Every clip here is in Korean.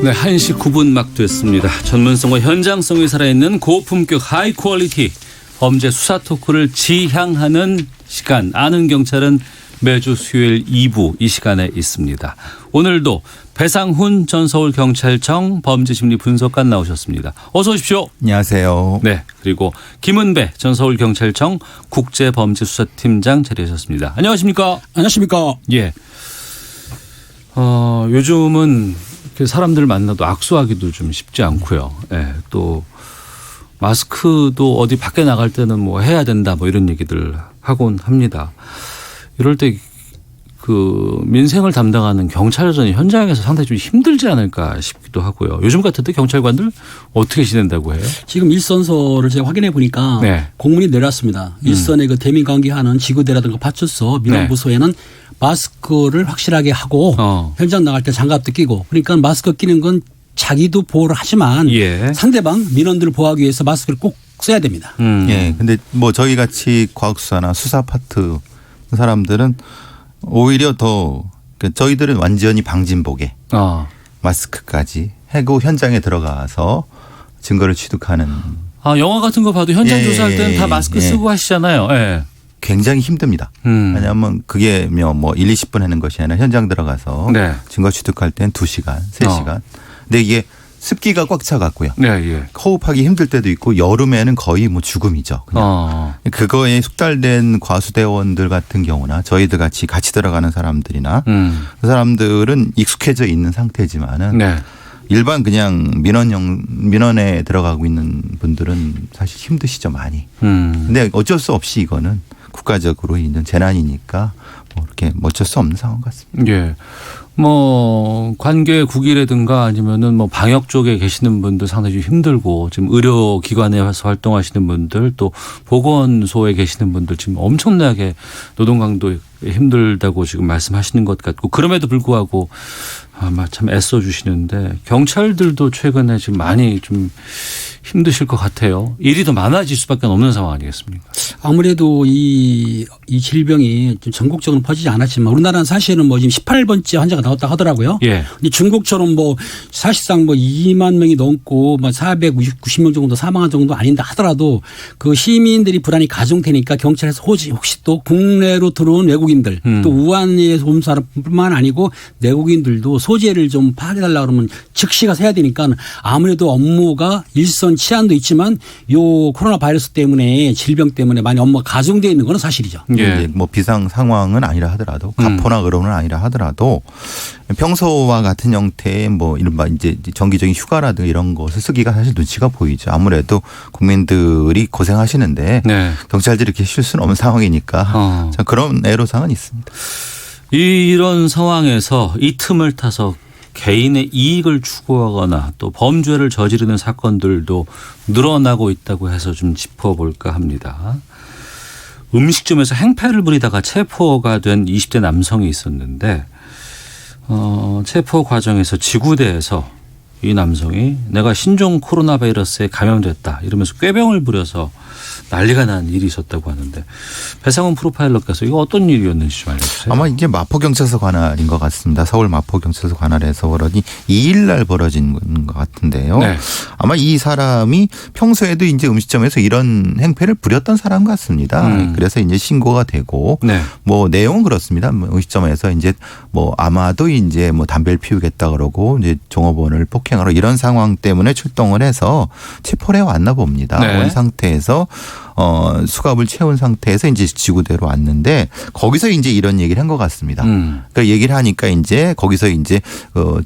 네, 1시 9분 막 됐습니다. 전문성과 현장성이 살아있는 고품격 하이 퀄리티 범죄 수사 토크를 지향하는 시간. 아는 경찰은 매주 수요일 2부 이 시간에 있습니다. 오늘도 배상훈 전 서울경찰청 범죄심리분석관 나오셨습니다. 어서 오십시오. 안녕하세요. 네, 그리고 김은배 전 서울경찰청 국제범죄수사팀장 자리하셨습니다. 안녕하십니까? 안녕하십니까? 예. 요즘은 사람들 만나도 악수하기도 좀 쉽지 않고요. 예, 또 마스크도 어디 밖에 나갈 때는 뭐 해야 된다 뭐 이런 얘기들 하곤 합니다. 이럴 때 그 민생을 담당하는 경찰전이 현장에서 상당히 좀 힘들지 않을까 싶기도 하고요. 요즘 같은 때 경찰관들 어떻게 지낸다고 해요? 지금 일선서를 제가 확인해 보니까 네. 공문이 내렸습니다. 일선의 그 대민 관계하는 지구대라든가 파출소 민원부서에는 마스크를 확실하게 하고 현장 나갈 때 장갑도 끼고, 그러니까 마스크 끼는 건 자기도 보호를 하지만 상대방 민원들을 보호하기 위해서 마스크를 꼭 써야 됩니다. 예. 근데 뭐 저희 같이 과학수사나 수사 파트 사람들은 오히려 더 저희들은 완전히 방진복에 마스크까지 하고 현장에 들어가서 증거를 취득하는. 영화 같은 거 봐도 현장 조사할 때는 다 마스크 쓰고 하시잖아요. 예. 굉장히 힘듭니다. 왜냐하면 그게 뭐 1, 20분 하는 것이 아니라 현장 들어가서 증거 취득할 때는 2시간, 3시간. 근데 이게 습기가 꽉 차갖고요. 호흡하기 힘들 때도 있고 여름에는 거의 뭐 죽음이죠. 그냥. 그거에 숙달된 과수대원들 같은 경우나 저희들 같이 들어가는 사람들이나 그 사람들은 익숙해져 있는 상태지만은 일반 그냥 민원에 들어가고 있는 분들은 사실 힘드시죠, 많이. 근데 어쩔 수 없이 이거는 국가적으로 있는 재난이니까 뭐 이렇게 어쩔 수 없는 상황 같습니다. 예. 뭐 관계국이라든가 아니면은 뭐 방역 쪽에 계시는 분들 상당히 좀 힘들고, 지금 의료기관에서 활동하시는 분들, 또 보건소에 계시는 분들 지금 엄청나게 노동 강도 힘들다고 지금 말씀하시는 것 같고, 그럼에도 불구하고 아마 참 애써 주시는데 경찰들도 최근에 지금 많이 좀 힘드실 것 같아요. 일이 더 많아질 수밖에 없는 상황 아니겠습니까? 아무래도 이 질병이 좀 전국적으로 퍼지지 않았지만 우리나라는 사실은 뭐 지금 18번째 환자가 나왔다 하더라고요. 근데 중국처럼 뭐 사실상 뭐 2만 명이 넘고 뭐 490명 정도 사망한 정도 아닌다 하더라도 그 시민들이 불안이 가중되니까 경찰에서 혹시 또 국내로 들어온 외국인들 또 우한에서 온 사람뿐만 아니고 내국인들도 소재를 좀 파악해달라 그러면 즉시 가서 해야 되니까 아무래도 업무가 일선 치안도 있지만 요 코로나 바이러스 때문에 질병 때문에 많이 업무가 가중되어 있는 건 사실이죠. 뭐 비상 상황은 아니라 하더라도 가포나 그러는 아니라 하더라도 평소와 같은 형태의 뭐 이른바 이제 정기적인 휴가라든가 이런 것을 쓰기가 사실 눈치가 보이죠. 아무래도 국민들이 고생하시는데 경찰들이 이렇게 쉴 수는 없는 상황이니까 참 그런 애로사항은 있습니다. 이런 상황에서 이 틈을 타서 개인의 이익을 추구하거나 또 범죄를 저지르는 사건들도 늘어나고 있다고 해서 좀 짚어볼까 합니다. 음식점에서 행패를 부리다가 체포가 된 20대 남성이 있었는데 체포 과정에서 지구대에서 이 남성이 내가 신종 코로나 바이러스에 감염됐다 이러면서 꾀병을 부려서 난리가 난 일이 있었다고 하는데, 배상훈 프로파일러께서 이거 어떤 일이었는지 좀 알려주세요. 아마 이게 마포경찰서 관할인 것 같습니다. 서울 마포경찰서 관할에서 그러니 2일 날 벌어진 것 같은데요. 아마 이 사람이 평소에도 이제 음식점에서 이런 행패를 부렸던 사람 같습니다. 그래서 이제 신고가 되고 뭐 내용은 그렇습니다. 음식점에서 이제 뭐 아마도 이제 뭐 담배를 피우겠다 그러고 이제 종업원을 폭행하러 이런 상황 때문에 출동을 해서 체포를 해 왔나 봅니다. 온 상태에서 수갑을 채운 상태에서 이제 지구대로 왔는데 거기서 이제 이런 얘기를 한 것 같습니다. 그러니까 얘기를 하니까 이제 거기서 이제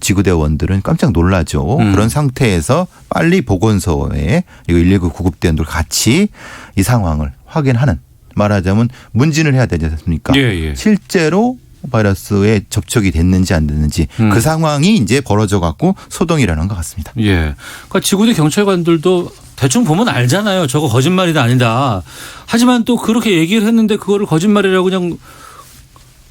지구대원들은 깜짝 놀라죠. 그런 상태에서 빨리 보건소에 이거 119 구급대원들 같이 이 상황을 확인하는, 말하자면 문진을 해야 되지 않습니까? 실제로 바이러스에 접촉이 됐는지 안 됐는지 그 상황이 이제 벌어져 갖고 소동이 일어난 것 같습니다. 그러니까 지구대 경찰관들도 대충 보면 알잖아요. 저거 거짓말이다 아니다. 하지만 또 그렇게 얘기를 했는데 그거를 거짓말이라고 그냥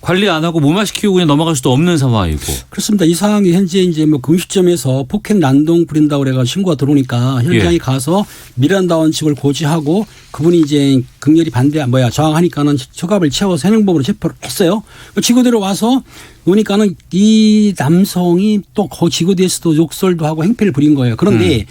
관리 안 하고 무마시키고 그냥 넘어갈 수도 없는 상황이고. 그렇습니다. 이 상황이 현재 이제 뭐 그 음식점에서 폭행 난동 부린다고 그래가 신고가 들어오니까 현장에 가서 미란다 원칙을 고지하고 그분이 이제 극렬히 저항하니까는 처갑을 채워서 현행범으로 체포를 했어요. 지구대로 와서 오니까는 이 남성이 또 지구대에서도 욕설도 하고 행패를 부린 거예요. 그런데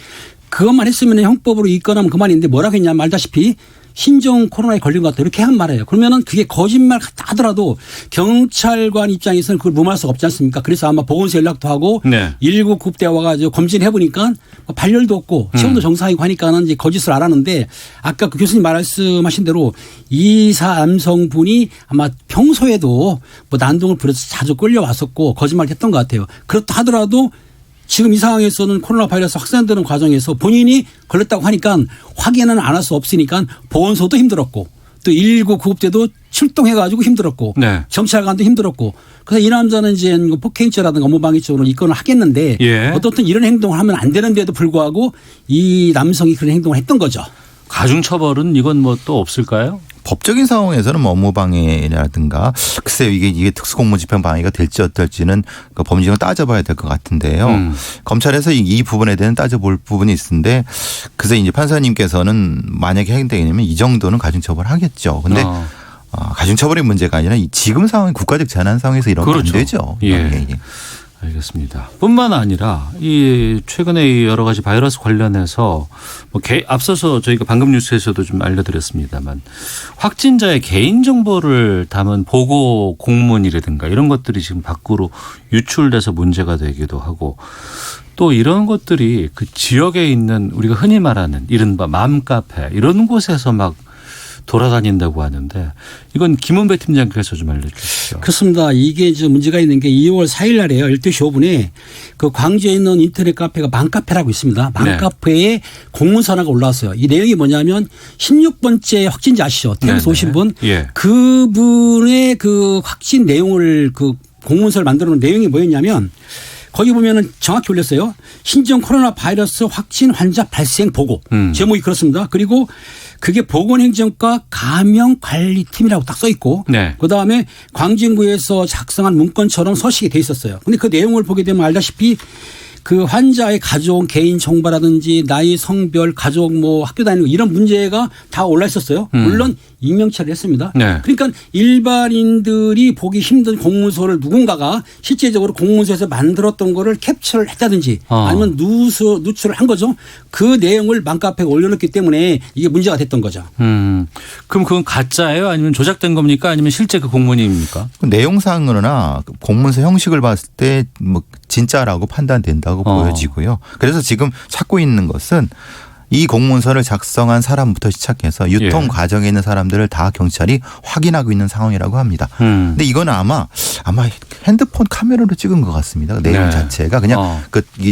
그것만 했으면 형법으로 입건하면 그만인데 뭐라고 했냐면 알다시피 신종 코로나에 걸린 것 같다 이렇게 한 말이에요. 그러면은 그게 거짓말 하더라도 경찰관 입장에서는 그걸 무마할 수가 없지 않습니까? 그래서 아마 보건소 연락도 하고 119 급대 와가지고 검진해 보니까 발열도 없고 체온도 정상이고 하니까는 이제 거짓을 알았는데 아까 그 교수님 말씀하신 대로 이 남성분이 아마 평소에도 뭐 난동을 부려서 자주 끌려왔었고 거짓말을 했던 것 같아요. 그렇다 하더라도 지금 이 상황에서는 코로나 바이러스 확산되는 과정에서 본인이 걸렸다고 하니까 확인은 안 할 수 없으니까 보건소도 힘들었고 또 119 구급대도 출동해가지고 힘들었고 경찰관도 힘들었고 그래서 이 남자는 이제 폭행죄라든가 업무방해 쪽으로 입건을 하겠는데 어떻든 이런 행동을 하면 안 되는데도 불구하고 이 남성이 그런 행동을 했던 거죠. 가중처벌은 이건 뭐 또 없을까요? 법적인 상황에서는 뭐 업무방해라든가 글쎄요 이게 특수공무집행방해가 될지 어떨지는 그 범죄를 따져봐야 될 것 같은데요. 검찰에서 이 부분에 대한 따져볼 부분이 있는데 글쎄 이제 판사님께서는 만약에 행동이면 이 정도는 가중처벌하겠죠. 근데 가중처벌의 문제가 아니라 지금 상황이 국가적 재난 상황에서 이러면 안 되죠. 알겠습니다. 뿐만 아니라 이 최근에 이 여러 가지 바이러스 관련해서 뭐 앞서서 저희가 방금 뉴스에서도 좀 알려드렸습니다만 확진자의 개인 정보를 담은 보고 공문이라든가 이런 것들이 지금 밖으로 유출돼서 문제가 되기도 하고 또 이런 것들이 그 지역에 있는 우리가 흔히 말하는 이른바 맘카페 이런 곳에서 막 돌아다닌다고 하는데 이건 김은배 팀장께서 좀 알려주시죠. 그렇습니다. 이게 이제 문제가 있는 게 2월 4일 날이에요. 12시 5분에 그 광주에 있는 인터넷 카페가 맘카페라고 있습니다. 맘카페에 공문서가 올라왔어요. 이 내용이 뭐냐면 16번째 확진자 아시죠? 태국에서 오신 분. 그분의 그 확진 내용을 그 공문서를 만들어 놓은 내용이 뭐였냐면 거기 보면은 정확히 올렸어요. 신종 코로나 바이러스 확진 환자 발생 보고. 제목이 그렇습니다. 그리고 그게 보건행정과 감염관리팀이라고 딱 써 있고 그다음에 광진구에서 작성한 문건처럼 서식이 돼 있었어요. 그런데 그 내용을 보게 되면 알다시피 그 환자의 가족 개인 정보라든지 나이 성별 가족 뭐 학교 다니는 거 이런 문제가 다 올라 있었어요. 물론 익명 처리를 했습니다. 그러니까 일반인들이 보기 힘든 공문서를 누군가가 실제적으로 공문서에서 만들었던 거를 캡처를 했다든지 아니면 누출을 한 거죠. 그 내용을 맘카페에 올려놓기 때문에 이게 문제가 됐던 거죠. 그럼 그건 가짜예요? 아니면 조작된 겁니까? 아니면 실제 그 공문입니까? 내용상으로나 공문서 형식을 봤을 때 뭐 진짜라고 판단된다고 보여지고요. 그래서 지금 찾고 있는 것은 이 공문서를 작성한 사람부터 시작해서 유통 과정에 있는 사람들을 다 경찰이 확인하고 있는 상황이라고 합니다. 근데 이거는 아마 핸드폰 카메라로 찍은 것 같습니다. 그 내용 자체가 그냥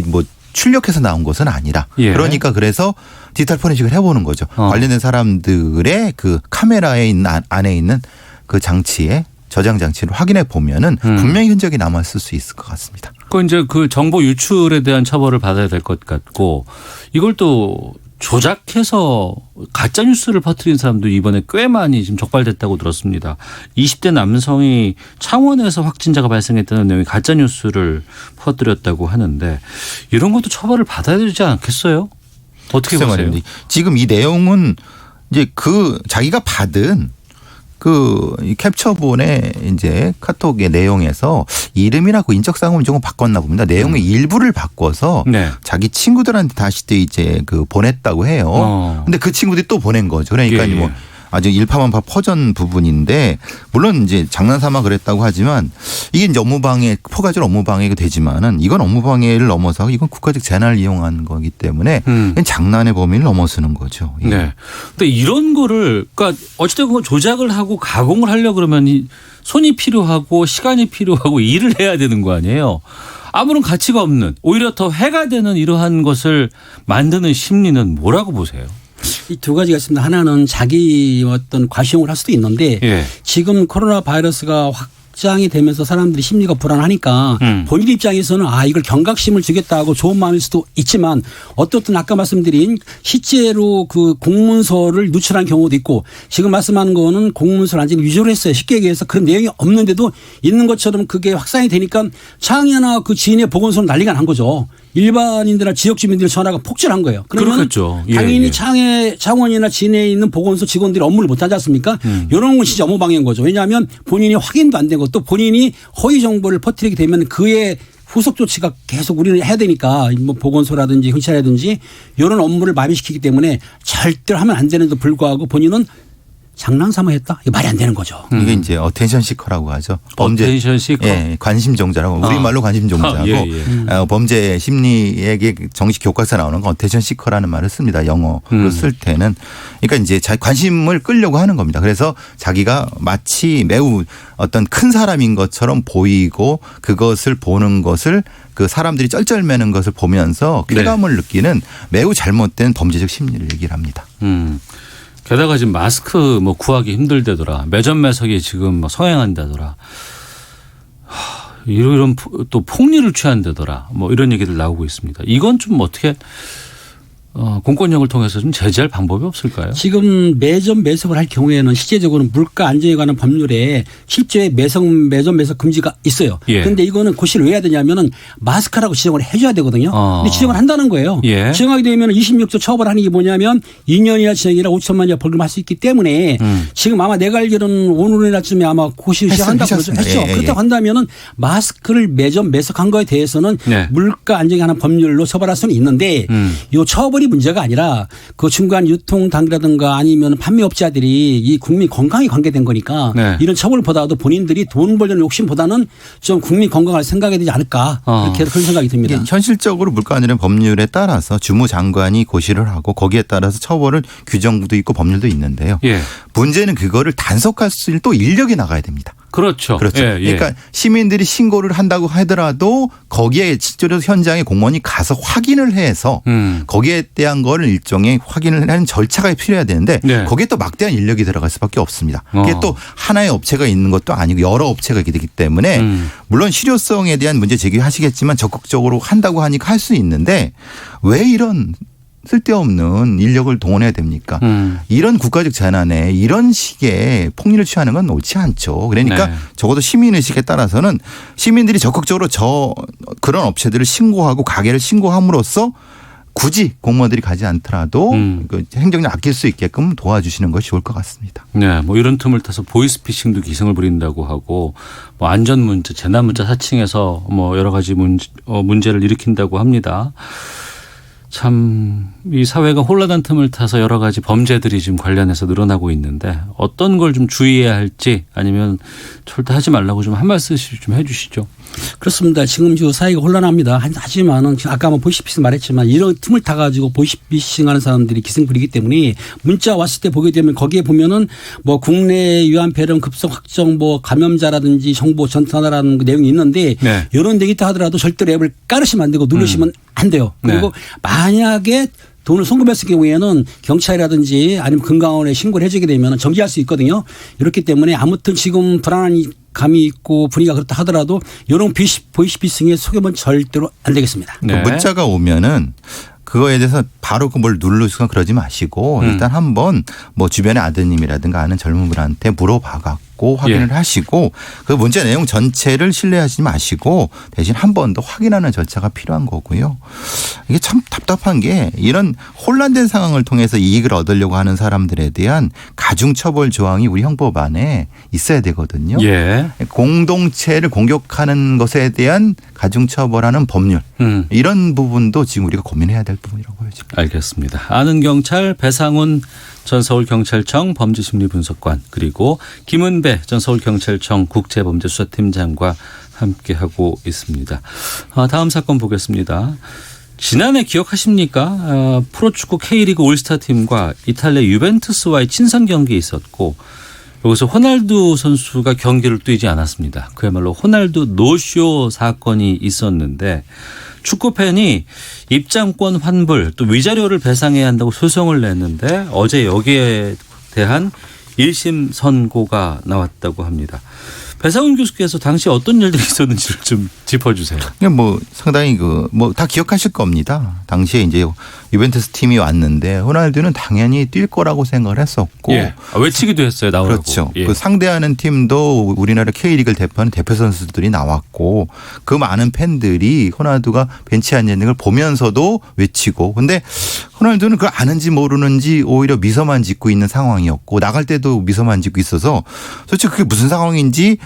뭐 출력해서 나온 것은 아니라 그러니까 그래서 디지털 포렌식을 해보는 거죠. 관련된 사람들의 그 카메라에 있는 안에 있는 그 장치에 저장 장치를 확인해 보면은 분명히 흔적이 남았을 수 있을 것 같습니다. 그 이제 그 정보 유출에 대한 처벌을 받아야 될 것 같고 이걸 또 조작해서 가짜 뉴스를 퍼뜨린 사람도 이번에 꽤 많이 지금 적발됐다고 들었습니다. 20대 남성이 창원에서 확진자가 발생했다는 내용의 가짜 뉴스를 퍼뜨렸다고 하는데 이런 것도 처벌을 받아야 되지 않겠어요? 어떻게 보세요? 지금 이 내용은 이제 그 자기가 받은 그 캡처본의 이제 카톡의 내용에서 이름이나 그 인적사항을 조금 바꿨나 봅니다. 내용의 일부를 바꿔서 자기 친구들한테 다시 또 이제 그 보냈다고 해요. 근데 그 친구들이 또 보낸 거죠. 그러니까 뭐 아주 일파만파 퍼전 부분인데 물론 이제 장난삼아 그랬다고 하지만 이게 이제 업무방해 포괄적 업무방해가 되지만은 이건 업무방해를 넘어서 이건 국가적 재난을 이용한 거기 때문에 장난의 범위를 넘어서는 거죠. 네. 근데 이런 거를 그러니까 어찌됐건 조작을 하고 가공을 하려고 그러면 손이 필요하고 시간이 필요하고 일을 해야 되는 거 아니에요. 아무런 가치가 없는 오히려 더 해가 되는 이러한 것을 만드는 심리는 뭐라고 보세요? 이 두 가지가 있습니다. 하나는 자기 어떤 과시용을 할 수도 있는데 지금 코로나 바이러스가 확장이 되면서 사람들이 심리가 불안하니까 본인 입장에서는 이걸 경각심을 주겠다고 좋은 마음일 수도 있지만 어떻든 아까 말씀드린 실제로 그 공문서를 누출한 경우도 있고 지금 말씀하는 거는 공문서를 완전히 위조를 했어요. 쉽게 얘기해서 그런 내용이 없는데도 있는 것처럼 그게 확산이 되니까 창이나 그 지인의 보건소는 난리가 난 거죠. 일반인들이나 지역 주민들의 전화가 폭증한 거예요. 그러면 그렇겠죠. 당연히 창원이나 진해에 있는 보건소 직원들이 업무를 못하지 않습니까? 이런 건 진짜 업무방해인 거죠. 왜냐하면 본인이 확인도 안 되고 또 본인이 허위 정보를 퍼뜨리게 되면 그의 후속 조치가 계속 우리는 해야 되니까 뭐 보건소라든지 경찰이라든지 이런 업무를 마비시키기 때문에 절대로 하면 안 되는데도 불구하고 본인은 장난삼아 했다? 이게 말이 안 되는 거죠. 이게 이제 어텐션 시커라고 하죠. 어텐션 시커. 예, 관심종자라고 우리말로 관심종자고 범죄 심리에게 정식 교과서 나오는 건 어텐션 시커라는 말을 씁니다. 영어로 쓸 때는. 그러니까 이제 관심을 끌려고 하는 겁니다. 그래서 자기가 마치 매우 어떤 큰 사람인 것처럼 보이고 그것을 보는 것을 그 사람들이 쩔쩔매는 것을 보면서 쾌감을 느끼는 매우 잘못된 범죄적 심리를 얘기를 합니다. 게다가 지금 마스크 뭐 구하기 힘들다더라. 매점 매석이 지금 뭐 성행한다더라. 이런 또 폭리를 취한다더라. 뭐 이런 얘기들 나오고 있습니다. 이건 좀 어떻게 공권력을 통해서 좀 제재할 방법이 없을까요? 지금 매점 매석을 할 경우에는 실제적으로는 물가 안정에 관한 법률에 실제 매점 매석 금지가 있어요. 그런데 이거는 고시를 왜 해야 되냐면은 마스크라고 지정을 해줘야 되거든요. 근데 지정을 한다는 거예요. 지정하게 되면 26조 처벌하는 게 뭐냐면 2년 이하 징역이나 5천만 이하 벌금할 수 있기 때문에 지금 아마 내가 알기로는 오늘이나쯤에 아마 고시를 시작한다고 그러죠. 했죠. 그렇다고 한다면은 마스크를 매점 매석한 거에 대해서는 물가 안정에 관한 법률로 처벌할 수는 있는데 이 처벌이 문제가 아니라 그 중간 유통단이라든가 아니면 판매업자들이 이 국민 건강에 관계된 거니까 이런 처벌보다도 본인들이 돈 벌려는 욕심보다는 좀 국민 건강을 생각해야 되지 않을까 이렇게 그런 생각이 듭니다. 현실적으로 물가 안정의 법률에 따라서 주무장관이 고시를 하고 거기에 따라서 처벌을 규정도 있고 법률도 있는데요. 문제는 그거를 단속할 수 있는 또 인력이 나가야 됩니다. 그렇죠. 그러니까 시민들이 신고를 한다고 하더라도 거기에 실제로 현장에 공무원이 가서 확인을 해서 거기에 대한 거를 일종의 확인을 하는 절차가 필요해야 되는데 거기에 또 막대한 인력이 들어갈 수밖에 없습니다. 그게 또 하나의 업체가 있는 것도 아니고 여러 업체가 있기 때문에 물론 실효성에 대한 문제 제기하시겠지만 적극적으로 한다고 하니까 할 수 있는데 왜 이런 쓸데없는 인력을 동원해야 됩니까? 이런 국가적 재난에 이런 식의 폭리를 취하는 건 옳지 않죠. 그러니까 적어도 시민의식에 따라서는 시민들이 적극적으로 그런 업체들을 신고하고 가게를 신고함으로써 굳이 공무원들이 가지 않더라도 그 행정력 아낄 수 있게끔 도와주시는 것이 좋을 것 같습니다. 네, 뭐 이런 틈을 타서 보이스피싱도 기승을 부린다고 하고 뭐 안전 문제, 재난 문자 사칭해서 뭐 여러 가지 문제를 일으킨다고 합니다. 참 이 사회가 혼란한 틈을 타서 여러 가지 범죄들이 지금 관련해서 늘어나고 있는데 어떤 걸 좀 주의해야 할지 아니면 절대 하지 말라고 좀 한 말씀씩 좀 해 주시죠. 그렇습니다. 지금 사회가 혼란합니다. 하지만은 아까 뭐 보이스피싱 말했지만 이런 틈을 타가지고 보이스피싱하는 사람들이 기승 부리기 때문에 문자 왔을 때 보게 되면 거기에 보면은 뭐 국내 유한 폐렴 급성 확정 뭐 감염자라든지 정보 전산하라는 내용이 있는데 이런 데이터 하더라도 절대로 앱을 깔으시면 안 되고 누르시면 안 돼요. 그리고 만약에 돈을 송금했을 경우에는 경찰이라든지 아니면 금강원에 신고를 해주게 되면 정지할 수 있거든요. 이렇기 때문에 아무튼 지금 불안한 감이 있고 분위기가 그렇다 하더라도 이런 보이스피싱에 속으면 절대로 안 되겠습니다. 문자가 오면은 그거에 대해서 바로 그 뭘 누르시거나 그러지 마시고 일단 한번 뭐 주변의 아드님이라든가 아는 젊은 분한테 물어봐갖고 확인을 하시고 그 문자 내용 전체를 신뢰하지 마시고 대신 한 번 더 확인하는 절차가 필요한 거고요. 이게 참 답답한 게 이런 혼란된 상황을 통해서 이익을 얻으려고 하는 사람들에 대한 가중처벌 조항이 우리 형법 안에 있어야 되거든요. 공동체를 공격하는 것에 대한 가중처벌하는 법률 이런 부분도 지금 우리가 고민해야 될 부분이라고 보여집니다. 알겠습니다. 아는 경찰 배상훈 전 서울경찰청 범죄심리분석관 그리고 김은배 전 서울경찰청 국제범죄수사팀장과 함께하고 있습니다. 다음 사건 보겠습니다. 지난해 기억하십니까? 프로축구 K리그 올스타팀과 이탈리아 유벤투스와의 친선 경기 있었고 여기서 호날두 선수가 경기를 뛰지 않았습니다. 그야말로 호날두 노쇼 사건이 있었는데 축구팬이 입장권 환불 또 위자료를 배상해야 한다고 소송을 냈는데 어제 여기에 대한 1심 선고가 나왔다고 합니다. 배상훈 교수께서 당시 어떤 일들이 있었는지를 좀 짚어주세요. 뭐 상당히 뭐 다 기억하실 겁니다. 당시에 이제 유벤투스 팀이 왔는데 호날두는 당연히 뛸 거라고 생각을 했었고 예. 외치기도 했어요. 나오라고. 그렇죠. 예. 그 상대하는 팀도 우리나라 K리그를 대표하는 대표 선수들이 나왔고 그 많은 팬들이 호날두가 벤치에 앉아 있는 걸 보면서도 외치고 근데 호날두는 그걸 아는지 모르는지 오히려 미소만 짓고 있는 상황이었고 나갈 때도 미소만 짓고 있어서 솔직히 그게 무슨 상황인지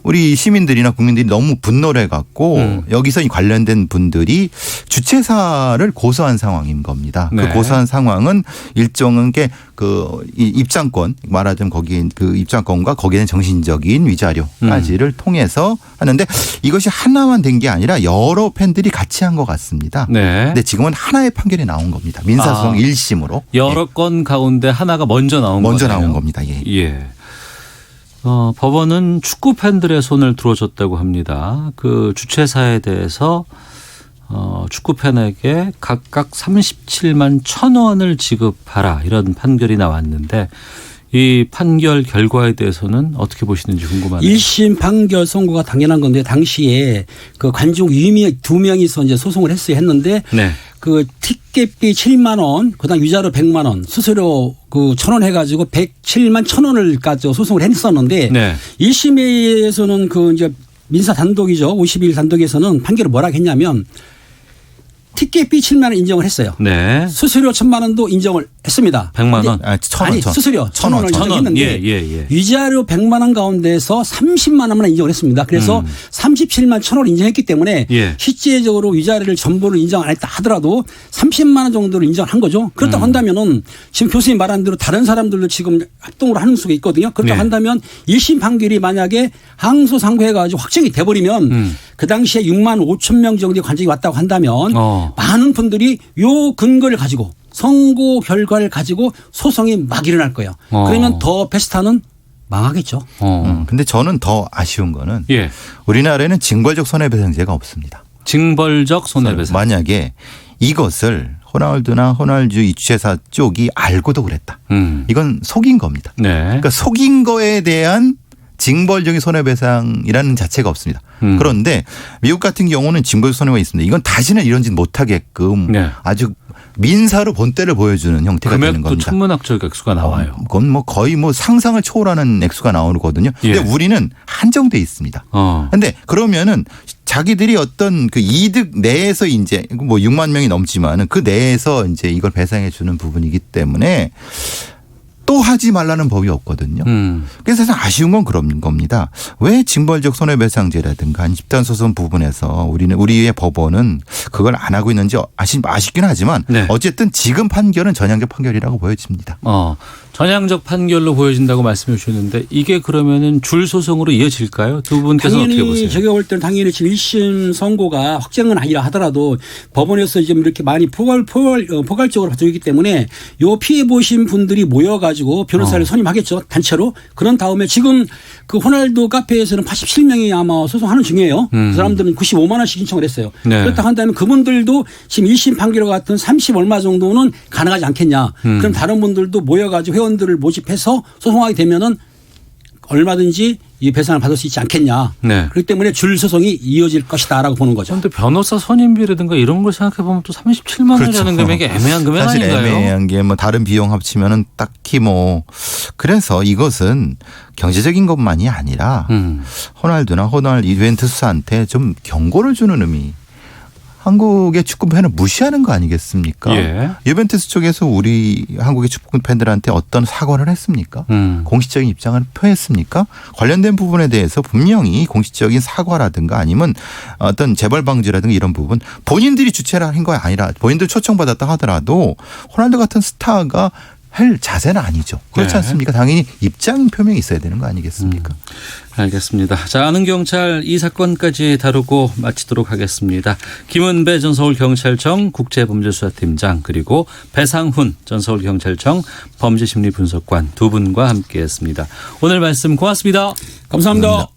우리 시민들이나 국민들이 너무 분노를 해갖고 여기서 관련된 분들이 주최사를 고소한 상황인 겁니다. 네. 그 고소한 상황은 일종은 게 그 입장권 말하자면 거기 그 입장권과 거기에 정신적인 위자료까지를 통해서 하는데 이것이 하나만 된 게 아니라 여러 팬들이 같이 한 것 같습니다. 네. 근데 지금은 하나의 판결이 나온 겁니다. 민사소송 1심으로. 여러 건 가운데 하나가 먼저 나온 거예요. 먼저 나온 겁니다. 예. 예. 법원은 축구 팬들의 손을 들어줬다고 합니다. 그 주최사에 대해서 축구 팬에게 각각 37만 1,000원을 지급하라 이런 판결이 나왔는데 이 판결 결과에 대해서는 어떻게 보시는지 궁금하네요. 1심 판결 선고가 당연한 건데 당시에 그 관중 유미 2명이서 이제 소송을 했는데 네. 그 티켓비 7만 원, 그다음 위자료 100만 원, 수수료 그 1,000원 해가지고 107만 1,000원을까지 소송을 했었는데 네. 1심에서는 그 이제 민사 단독이죠. 52일 단독에서는 판결을 뭐라고 했냐면 티켓비 7만 원 인정을 했어요. 네. 수수료 1,000만 원도 인정을 했습니다. 100만 원? 아니, 1,000원. 아니 수수료 1,000원을 인정했는데 예. 위자료 100만 원 가운데서 30만 원만 인정을 했습니다. 그래서 37만 1,000원을 인정했기 때문에 예. 실제적으로 위자료를 전부를 인정 안 했다 하더라도 30만 원 정도를 인정한 거죠. 그렇다고 한다면은 지금 교수님 말한 대로 다른 사람들도 지금 합동으로 하는 수가 있거든요. 그렇다고 네. 한다면 1심 판결이 만약에 항소상고해가지고 확정이 돼버리면 그 당시에 6만 5천 명 정도의 관중이 왔다고 한다면 많은 분들이 요 근거를 가지고 선고 결과를 소송이 막 일어날 거예요. 그러면 더 베스트는 망하겠죠. 근데 저는 더 아쉬운 거는 예. 우리나라에는 징벌적 손해배상제가 없습니다. 징벌적 손해배상. 만약에 이것을 호날두나 호날두 이주최사 쪽이 알고도 그랬다. 이건 속인 겁니다. 네. 그러니까 속인 거에 대한 징벌적인 손해배상이라는 자체가 없습니다. 그런데 미국 같은 경우는 징벌 손해가 있습니다. 이건 다시는 이런 짓 못하게끔 네. 아주 민사로 본때를 보여주는 형태가 되는 금액도 겁니다. 천문학적 액수가 나와요. 그건 뭐 거의 뭐 상상을 초월하는 액수가 나오거든요. 근데 예. 우리는 한정돼 있습니다. 그런데 그러면은 자기들이 어떤 그 이득 내에서 이제 뭐 6만 명이 넘지만은 그 내에서 이제 이걸 배상해 주는 부분이기 때문에 또 하지 말라는 법이 없거든요. 그래서 사실 아쉬운 건 그런 겁니다. 왜 징벌적 손해배상제라든가 집단소송 부분에서 우리의 법원은 그걸 안 하고 있는지 아쉽긴 하지만 네. 어쨌든 지금 판결은 전향적 판결이라고 보여집니다. 전향적 판결로 보여진다고 말씀해 주셨는데 이게 그러면은 줄 소송으로 이어질까요? 두 분께서 어떻게 보세요? 당연히 제가 볼 때는 당연히 지금 1심 선고가 확정은 아니라 하더라도 법원에서 지금 이렇게 많이 포괄적으로 받아주기 때문에 요 피해 보신 분들이 모여가지고 변호사를 선임하겠죠. 단체로. 그런 다음에 지금 그 호날두 카페에서는 87명이 아마 소송하는 중이에요. 그 사람들은 95만 원씩 신청을 했어요. 네. 그렇다고 한다면 그분들도 지금 1심 판결과 같은 30 얼마 정도는 가능하지 않겠냐. 그럼 다른 분들도 모여가지고 회원들을 모집해서 소송하게 되면은 얼마든지 이 배상을 받을 수 있지 않겠냐. 네. 그렇기 때문에 줄 소송이 이어질 것이다라고 보는 거죠. 그런데 변호사 선임비라든가 이런 걸 생각해 보면 또 37만 원이라는 금액이 애매한 금액 사실 아닌가요? 애매한 게 뭐 다른 비용 합치면은 딱히 뭐 그래서 이것은 경제적인 것만이 아니라 호날두나 유벤투스한테 좀 경고를 주는 의미. 한국의 축구 팬을 무시하는 거 아니겠습니까? 예. 유벤투스 쪽에서 우리 한국의 축구 팬들한테 어떤 사과를 했습니까? 공식적인 입장을 표했습니까? 관련된 부분에 대해서 분명히 공식적인 사과라든가 아니면 어떤 재발 방지라든가 이런 부분 본인들이 주체를 한 거 아니라 본인들 초청받았다 하더라도 호날두 같은 스타가 할 자세는 아니죠. 그렇지 네. 않습니까? 당연히 입장 표명이 있어야 되는 거 아니겠습니까? 알겠습니다. 자, 아는 경찰 이 사건까지 다루고 마치도록 하겠습니다. 김은배 전 서울경찰청 국제범죄수사팀장 그리고 배상훈 전 서울경찰청 범죄심리분석관 두 분과 함께했습니다. 오늘 말씀 고맙습니다. 감사합니다.